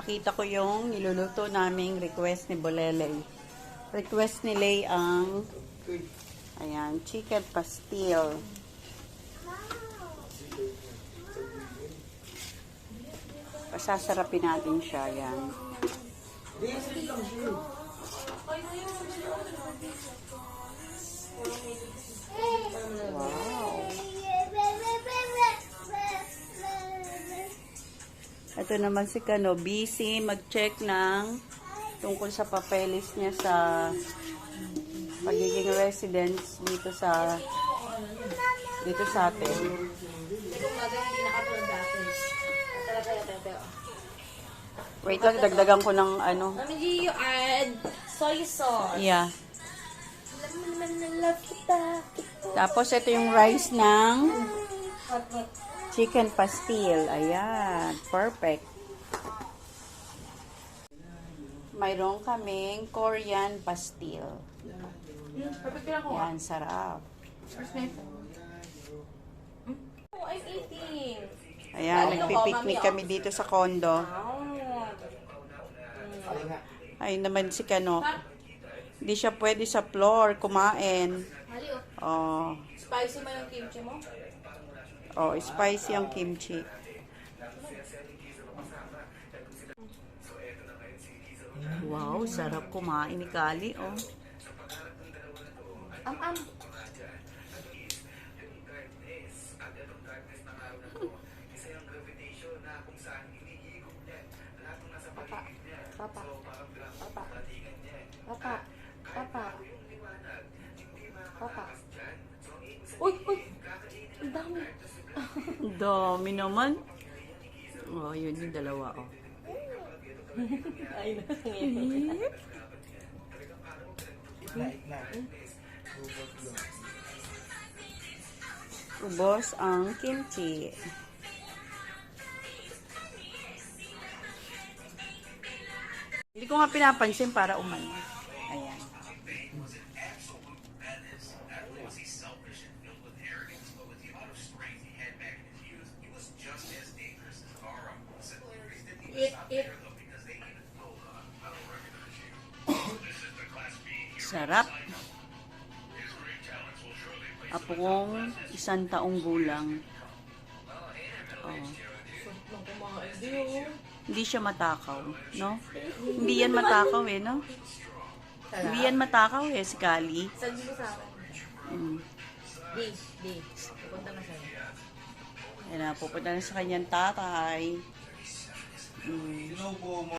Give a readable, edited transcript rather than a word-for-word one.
ipapakita ko yung niluluto naming request ni Boleley. Request ni Lay ang ayan, chicken pastil. Pasasarapin natin siya, yan. Wow. Ito naman si Kano, busy mag-check ng tungkol sa papeles niya sa pagiging residence dito sa atin. Wait lang, dagdagan ko ng ano. Mami G, you add soy sauce. Yeah. Love kita. Tapos ito yung rice ng chicken pastil. Ayan, perfect. Mayroon kaming Korean pastil. Perfect lang ko. Ayan, sarap. Oh, I'm eating. Ayan, nagpipiknik kami dito sa condo. Ayun naman si Kano. Hindi siya pwede sa floor kumain. Mali Oh. Spicy mo yung kimchi mo? Oh, spicy ang kimchi. Wow, sarap kumain ni Kali, oh. Am. Papa. Uy! Ang dami. Ang dami naman. Oh, yun yung dalawa, oh. Ay, Ubos ang kimchi. Hindi ko nga pinapansin para umalis. Ayan. It. Sarap. Apo kong 1 taong gulang. Oh. Hindi siya matakaw, no? Hindi yan matakaw eh, no? Hindi yan matakaw eh, si Kali. Send mo sa akin. Di. Pupunta na sa'yo. Ayan na, pupunta na sa kanyang tatay.